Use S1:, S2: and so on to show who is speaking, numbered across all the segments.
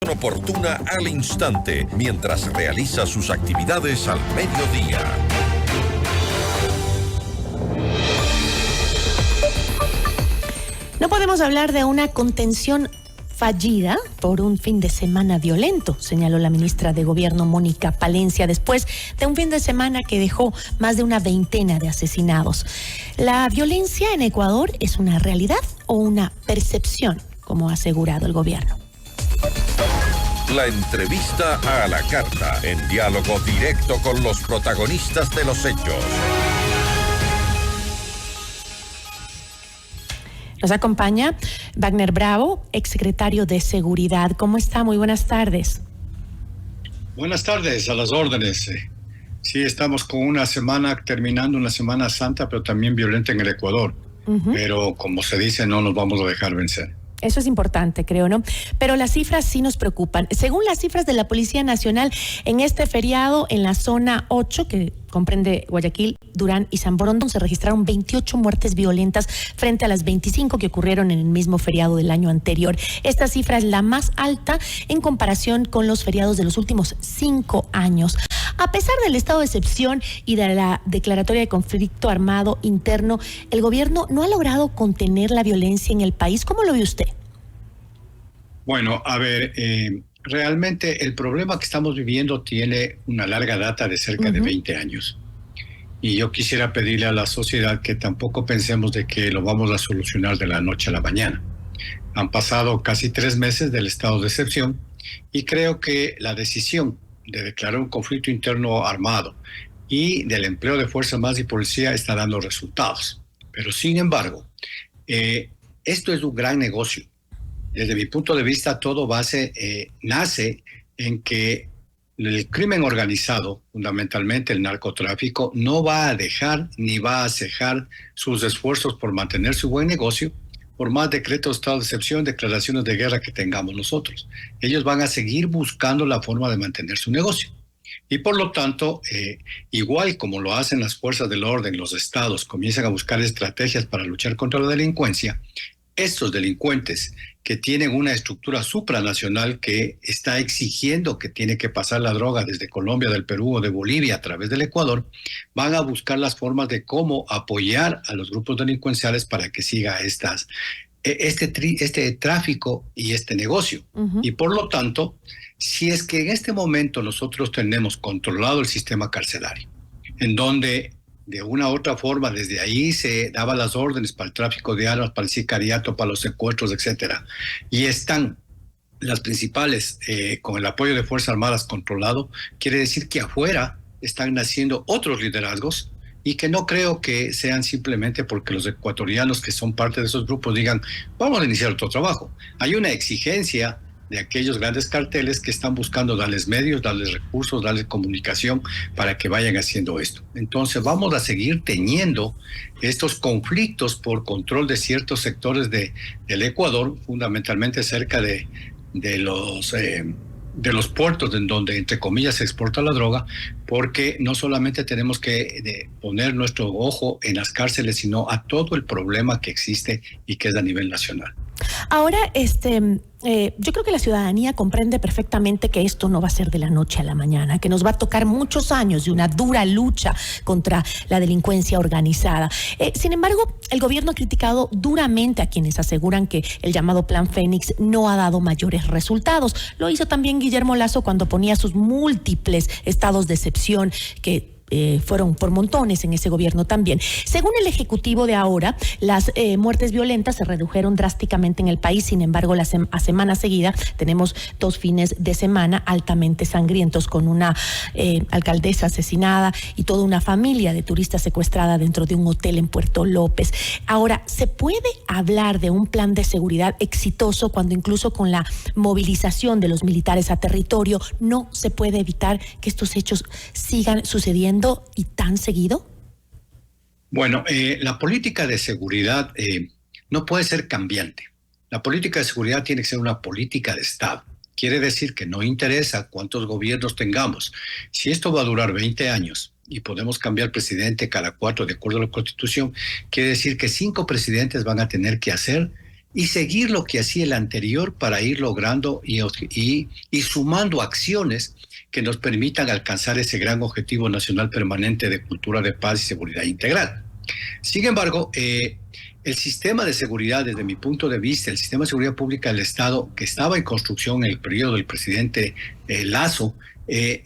S1: oportuna al instante mientras realiza sus actividades al mediodía.
S2: No podemos hablar de una contención fallida por un fin de semana violento, señaló la ministra de Gobierno Mónica Palencia después de un fin de semana que dejó más de una veintena de asesinados. ¿La violencia en Ecuador es una realidad o una percepción, como ha asegurado el gobierno?
S1: La entrevista a la carta, en diálogo directo con los protagonistas de los hechos.
S2: Nos acompaña Wagner Bravo, exsecretario de Seguridad. ¿Cómo está? Muy buenas tardes.
S3: Buenas tardes, a las órdenes. Sí, estamos con una semana, terminando una Semana Santa, pero también violenta en el Ecuador. Pero como se dice, no nos vamos a dejar vencer.
S2: Eso es importante, creo, ¿no? Pero las cifras sí nos preocupan. Según las cifras de la Policía Nacional, en este feriado, en la zona 8, que comprende Guayaquil, Durán y San Borondón, se registraron 28 muertes violentas frente a las 25 que ocurrieron en el mismo feriado del año anterior. Esta cifra es la más alta en comparación con los feriados de los últimos 5 años. A pesar del estado de excepción y de la declaratoria de conflicto armado interno, el gobierno no ha logrado contener la violencia en el país. ¿Cómo lo ve usted?
S3: Bueno, a ver, realmente el problema que estamos viviendo tiene una larga data de cerca de 20 años. Y yo quisiera pedirle a la sociedad que tampoco pensemos de que lo vamos a solucionar de la noche a la mañana. Han pasado casi 3 meses del estado de excepción y creo que la decisión de declarar un conflicto interno armado y del empleo de Fuerzas Armadas y Policía está dando resultados. Pero sin embargo, esto es un gran negocio. Desde mi punto de vista, todo nace en que el crimen organizado, fundamentalmente el narcotráfico, no va a dejar ni va a cejar sus esfuerzos por mantener su buen negocio, por más decretos de estado de excepción, declaraciones de guerra que tengamos nosotros. Ellos van a seguir buscando la forma de mantener su negocio. Y por lo tanto, igual como lo hacen las fuerzas del orden, los estados comienzan a buscar estrategias para luchar contra la delincuencia, estos delincuentes que tienen una estructura supranacional que está exigiendo que tiene que pasar la droga desde Colombia, del Perú o de Bolivia a través del Ecuador, van a buscar las formas de cómo apoyar a los grupos delincuenciales para que siga este tráfico y este negocio. Y por lo tanto, si es que en este momento nosotros tenemos controlado el sistema carcelario, en donde de una u otra forma, desde ahí se daban las órdenes para el tráfico de armas, para el sicariato, para los secuestros, etcétera. Y están las principales, con el apoyo de Fuerzas Armadas controlado, quiere decir que afuera están naciendo otros liderazgos y que no creo que sean simplemente porque los ecuatorianos que son parte de esos grupos digan, vamos a iniciar otro trabajo. Hay una exigencia de aquellos grandes carteles que están buscando darles medios, darles recursos, darles comunicación para que vayan haciendo esto. Entonces vamos a seguir teniendo estos conflictos por control de ciertos sectores del Ecuador, fundamentalmente cerca de los puertos en donde, entre comillas, se exporta la droga, porque no solamente tenemos que poner nuestro ojo en las cárceles, sino a todo el problema que existe y que es a nivel nacional.
S2: Ahora, yo creo que la ciudadanía comprende perfectamente que esto no va a ser de la noche a la mañana, que nos va a tocar muchos años de una dura lucha contra la delincuencia organizada. Sin embargo, el gobierno ha criticado duramente a quienes aseguran que el llamado Plan Fénix no ha dado mayores resultados. Lo hizo también Guillermo Lasso cuando ponía sus múltiples estados de excepción que fueron por montones en ese gobierno también. Según el Ejecutivo de ahora, las muertes violentas se redujeron drásticamente en el país. Sin embargo, a semana seguida tenemos 2 fines de semana altamente sangrientos, con una alcaldesa asesinada y toda una familia de turistas secuestrada dentro de un hotel en Puerto López. Ahora, ¿se puede hablar de un plan de seguridad exitoso cuando incluso con la movilización de los militares a territorio no se puede evitar que estos hechos sigan sucediendo y tan seguido?
S3: Bueno, la política de seguridad no puede ser cambiante. La política de seguridad tiene que ser una política de Estado. Quiere decir que no interesa cuántos gobiernos tengamos. Si esto va a durar 20 años y podemos cambiar presidente cada 4 de acuerdo a la Constitución, quiere decir que 5 presidentes van a tener que hacer y seguir lo que hacía el anterior para ir logrando y sumando acciones que nos permitan alcanzar ese gran objetivo nacional permanente de cultura de paz y seguridad integral. Sin embargo, el sistema de seguridad, desde mi punto de vista, el sistema de seguridad pública del Estado, que estaba en construcción en el periodo del presidente Lasso,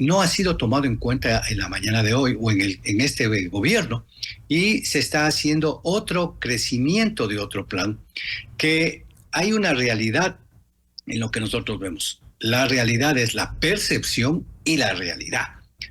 S3: no ha sido tomado en cuenta en la mañana de hoy o en este gobierno, y se está haciendo otro crecimiento de otro plan, que hay una realidad en lo que nosotros vemos. La realidad es la percepción y la realidad.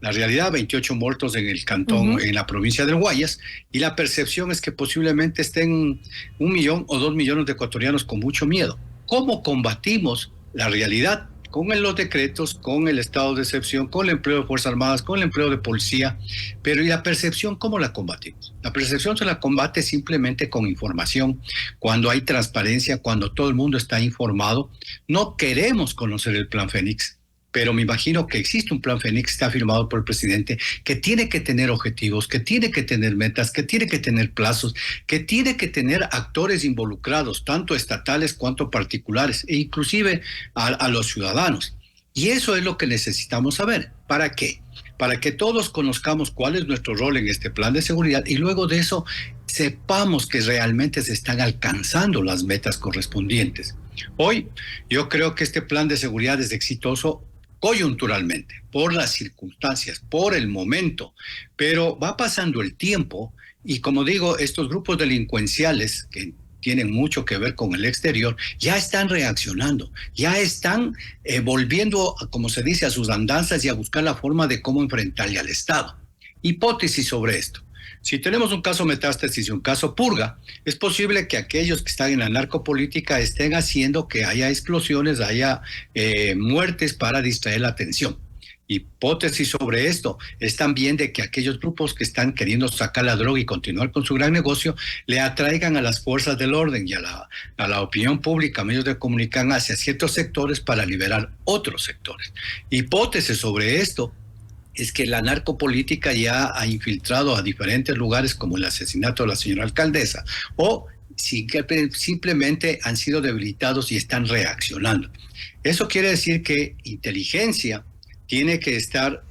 S3: La realidad, 28 muertos en el cantón, en la provincia del Guayas, y la percepción es que posiblemente estén 1 millón o 2 millones de ecuatorianos con mucho miedo. ¿Cómo combatimos la realidad? Con los decretos, con el estado de excepción, con el empleo de Fuerzas Armadas, con el empleo de policía. Pero ¿y la percepción cómo la combatimos? La percepción se la combate simplemente con información, cuando hay transparencia, cuando todo el mundo está informado. No queremos conocer el Plan Fénix, pero me imagino que existe un Plan Fénix que está firmado por el presidente, que tiene que tener objetivos, que tiene que tener metas, que tiene que tener plazos, que tiene que tener actores involucrados, tanto estatales cuanto particulares, e inclusive a los ciudadanos. Y eso es lo que necesitamos saber. ¿Para qué? Para que todos conozcamos cuál es nuestro rol en este plan de seguridad, y luego de eso sepamos que realmente se están alcanzando las metas correspondientes. Hoy yo creo que este plan de seguridad es exitoso coyunturalmente, por las circunstancias, por el momento, pero va pasando el tiempo y, como digo, estos grupos delincuenciales que tienen mucho que ver con el exterior ya están reaccionando, ya están volviendo, como se dice, a sus andanzas y a buscar la forma de cómo enfrentarle al Estado. Hipótesis sobre esto. Si tenemos un caso Metástasis y un caso Purga, es posible que aquellos que están en la narcopolítica estén haciendo que haya explosiones, haya muertes para distraer la atención. Hipótesis sobre esto es también de que aquellos grupos que están queriendo sacar la droga y continuar con su gran negocio le atraigan a las fuerzas del orden y a la opinión pública, medios de comunicación, hacia ciertos sectores para liberar otros sectores. Hipótesis sobre esto es que la narcopolítica ya ha infiltrado a diferentes lugares, como el asesinato de la señora alcaldesa, o simplemente han sido debilitados y están reaccionando. Eso quiere decir que inteligencia tiene que estar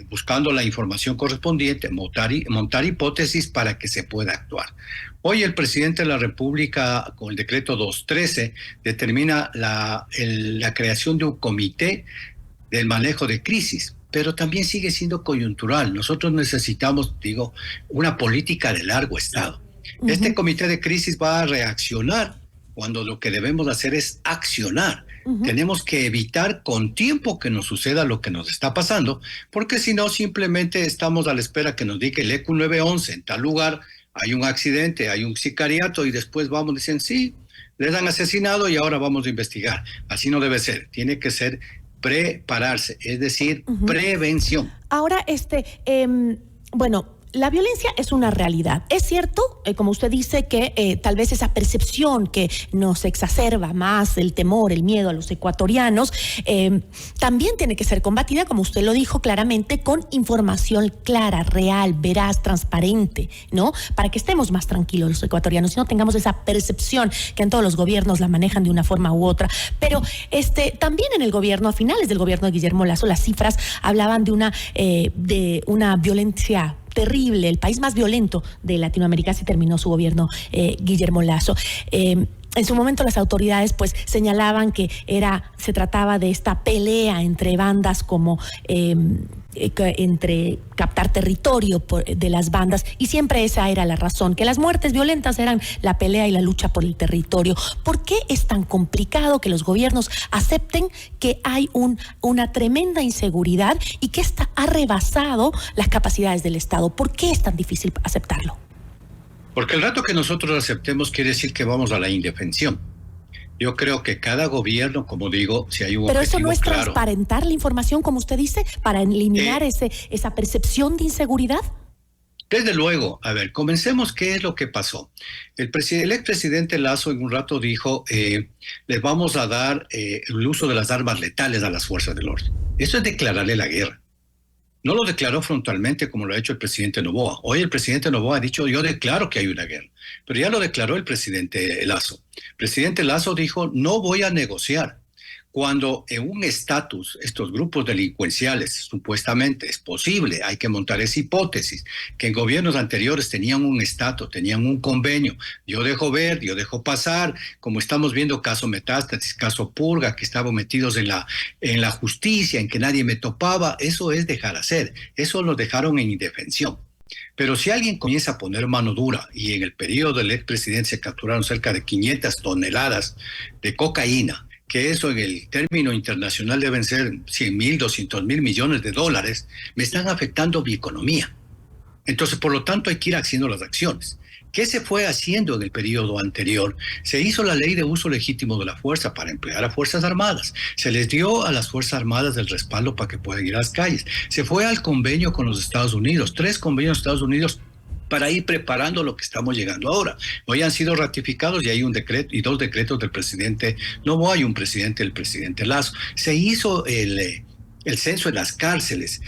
S3: buscando la información correspondiente, montar hipótesis para que se pueda actuar. Hoy el presidente de la República, con el decreto 213, determina la creación de un comité del manejo de crisis, pero también sigue siendo coyuntural. Nosotros necesitamos, una política de largo estado. Este comité de crisis va a reaccionar cuando lo que debemos hacer es accionar. Tenemos que evitar con tiempo que nos suceda lo que nos está pasando, porque si no, simplemente estamos a la espera que nos diga el ECU 911 en tal lugar, hay un accidente, hay un sicariato, y después vamos diciendo, sí, les han asesinado y ahora vamos a investigar. Así no debe ser, tiene que ser prepararse, es decir, prevención.
S2: Ahora, bueno, la violencia es una realidad. Es cierto, como usted dice, que tal vez esa percepción que nos exacerba más el temor, el miedo a los ecuatorianos, también tiene que ser combatida, como usted lo dijo claramente, con información clara, real, veraz, transparente, ¿no? Para que estemos más tranquilos los ecuatorianos y no tengamos esa percepción que en todos los gobiernos la manejan de una forma u otra. Pero también en el gobierno, a finales del gobierno de Guillermo Lasso, las cifras hablaban de una violencia terrible, el país más violento de Latinoamérica. Así terminó su gobierno, Guillermo Lasso. En su momento las autoridades pues señalaban que se trataba de esta pelea entre bandas, como entre captar territorio de las bandas, y siempre esa era la razón, que las muertes violentas eran la pelea y la lucha por el territorio. ¿Por qué es tan complicado que los gobiernos acepten que hay una tremenda inseguridad y que esta ha rebasado las capacidades del Estado? ¿Por qué es tan difícil aceptarlo?
S3: Porque el rato que nosotros aceptemos quiere decir que vamos a la indefensión. Yo creo que cada gobierno, como digo, si hay un
S2: Pero
S3: objetivo
S2: eso no es
S3: claro,
S2: transparentar la información, como usted dice, para eliminar esa percepción de inseguridad.
S3: Desde luego. A ver, comencemos. ¿Qué es lo que pasó? El expresidente Lasso en un rato dijo, les vamos a dar el uso de las armas letales a las fuerzas del orden. Eso es declararle la guerra. No lo declaró frontalmente como lo ha hecho el presidente Noboa. Hoy el presidente Noboa ha dicho, yo declaro que hay una guerra, pero ya lo declaró el presidente Lasso. El presidente Lasso dijo, no voy a negociar. Cuando en un estatus, estos grupos delincuenciales, supuestamente es posible, hay que montar esa hipótesis, que en gobiernos anteriores tenían un estatus, tenían un convenio, yo dejo ver, yo dejo pasar, como estamos viendo caso Metástasis, caso Purga, que estaban metidos en la justicia, en que nadie me topaba, eso es dejar hacer, eso lo dejaron en indefensión. Pero si alguien comienza a poner mano dura, y en el periodo del expresidente se capturaron cerca de 500 toneladas de cocaína, que eso en el término internacional deben ser 100.000, 200.000 millones de dólares, me están afectando mi economía. Entonces, por lo tanto, hay que ir haciendo las acciones. ¿Qué se fue haciendo en el periodo anterior? Se hizo la ley de uso legítimo de la fuerza para emplear a Fuerzas Armadas. Se les dio a las Fuerzas Armadas el respaldo para que puedan ir a las calles. Se fue al convenio con los Estados Unidos, 3 convenios de Estados Unidos para ir preparando lo que estamos llegando ahora. Hoy han sido ratificados y hay un decreto y 2 decretos del presidente Noboa y un presidente del presidente Lasso. Se hizo el censo en las cárceles.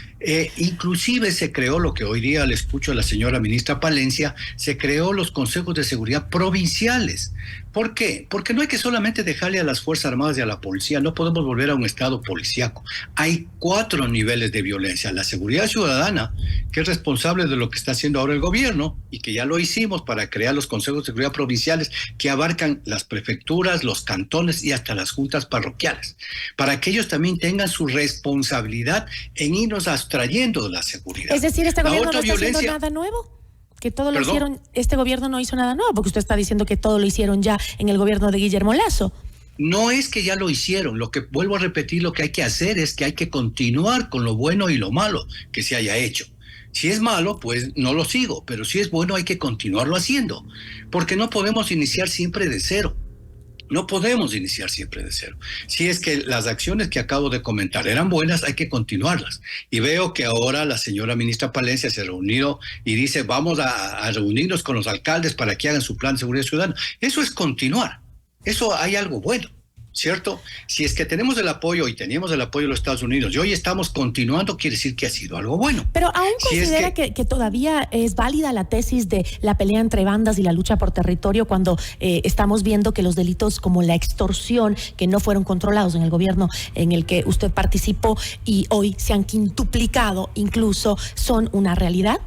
S3: Inclusive se creó lo que hoy día le escucho a la señora ministra Palencia, se creó los consejos de seguridad provinciales. ¿Por qué? Porque no hay que solamente dejarle a las Fuerzas Armadas y a la policía, no podemos volver a un estado policíaco. Hay 4 niveles de violencia. La seguridad ciudadana, que es responsable de lo que está haciendo ahora el gobierno, y que ya lo hicimos para crear los consejos de seguridad provinciales, que abarcan las prefecturas, los cantones y hasta las juntas parroquiales, para que ellos también tengan su responsabilidad en irnos abstrayendo de la seguridad.
S2: Es decir, este gobierno no está haciendo nada nuevo. Que todo lo hicieron, este gobierno no hizo nada nuevo, porque usted está diciendo que todo lo hicieron ya en el gobierno de Guillermo Lasso.
S3: No es que ya lo hicieron, lo que vuelvo a repetir, lo que hay que hacer es que hay que continuar con lo bueno y lo malo que se haya hecho. Si es malo, pues no lo sigo, pero si es bueno hay que continuarlo haciendo, porque no podemos iniciar siempre de cero. No podemos iniciar siempre de cero. Si es que las acciones que acabo de comentar eran buenas, hay que continuarlas. Y veo que ahora la señora ministra Palencia se ha reunido y dice, vamos a reunirnos con los alcaldes para que hagan su plan de seguridad ciudadana. Eso es continuar. Eso hay algo bueno, ¿cierto? Si es que tenemos el apoyo y teníamos el apoyo de los Estados Unidos y hoy estamos continuando, quiere decir que ha sido algo bueno.
S2: Pero aún considera que todavía es válida la tesis de la pelea entre bandas y la lucha por territorio cuando estamos viendo que los delitos como la extorsión, que no fueron controlados en el gobierno en el que usted participó y hoy se han quintuplicado incluso, son una realidad.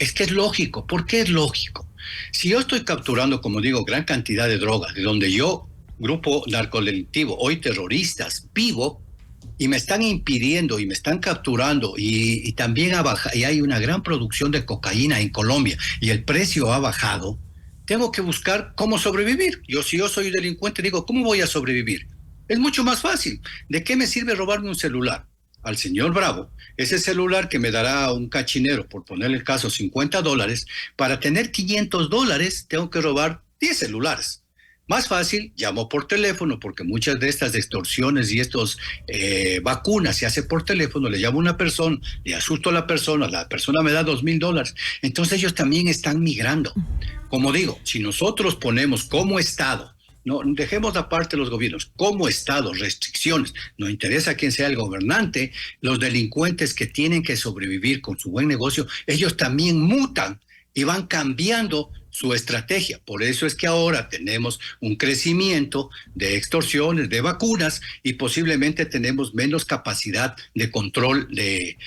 S3: Es que es lógico. ¿Por qué es lógico? Si yo estoy capturando, como digo, gran cantidad de drogas, de donde yo, grupo narcodelictivo, hoy terroristas, vivo, y me están impidiendo y me están capturando y también y hay una gran producción de cocaína en Colombia y el precio ha bajado, tengo que buscar cómo sobrevivir. Si yo soy delincuente, digo, ¿cómo voy a sobrevivir? Es mucho más fácil. ¿De qué me sirve robarme un celular? Al señor Bravo, ese celular que me dará un cachinero, por ponerle el caso, $50, para tener $500 tengo que robar 10 celulares. Más fácil, llamo por teléfono, porque muchas de estas extorsiones y estos vacunas se hace por teléfono, le llamo a una persona, le asusto a la persona me da $2,000. Entonces ellos también están migrando. Como digo, si nosotros ponemos como Estado, no dejemos aparte los gobiernos, como Estado, restricciones, no interesa quién sea el gobernante, los delincuentes que tienen que sobrevivir con su buen negocio, ellos también mutan y van cambiando su estrategia. Por eso es que ahora tenemos un crecimiento de extorsiones, de vacunas y posiblemente tenemos menos capacidad de control, de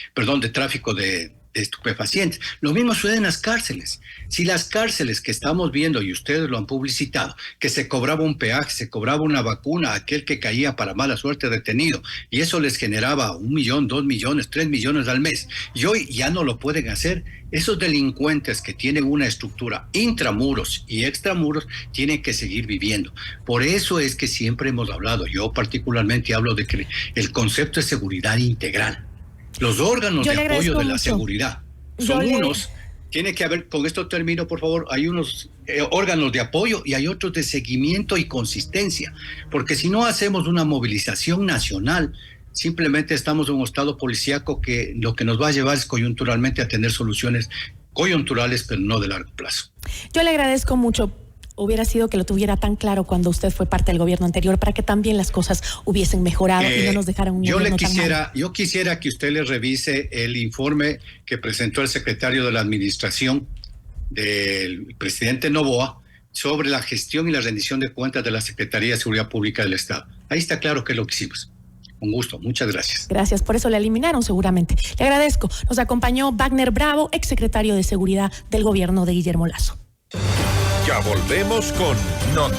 S3: tráfico de estupefacientes. Lo mismo sucede en las cárceles. Si las cárceles que estamos viendo, y ustedes lo han publicitado, que se cobraba un peaje, se cobraba una vacuna a aquel que caía para mala suerte detenido, y eso les generaba 1 millón, 2 millones, 3 millones al mes, y hoy ya no lo pueden hacer. Esos delincuentes que tienen una estructura intramuros y extramuros tienen que seguir viviendo. Por eso es que siempre hemos hablado, yo particularmente hablo de que el concepto de seguridad integral. Los órganos de apoyo de la seguridad son unos, tiene que haber, con esto termino por favor, hay unos órganos de apoyo y hay otros de seguimiento y consistencia, porque si no hacemos una movilización nacional, simplemente estamos en un estado policíaco que lo que nos va a llevar es coyunturalmente a tener soluciones coyunturales, pero no de largo plazo.
S2: Yo le agradezco mucho. Hubiera sido que lo tuviera tan claro cuando usted fue parte del gobierno anterior para que también las cosas hubiesen mejorado y no nos dejaran un gobierno tan mal.
S3: Yo quisiera que usted le revise el informe que presentó el secretario de la Administración del presidente Noboa sobre la gestión y la rendición de cuentas de la Secretaría de Seguridad Pública del Estado. Ahí está claro qué es lo que hicimos. Un gusto, muchas gracias.
S2: Gracias, por eso le eliminaron seguramente. Le agradezco. Nos acompañó Wagner Bravo, exsecretario de Seguridad del gobierno de Guillermo Lasso.
S1: Ya volvemos con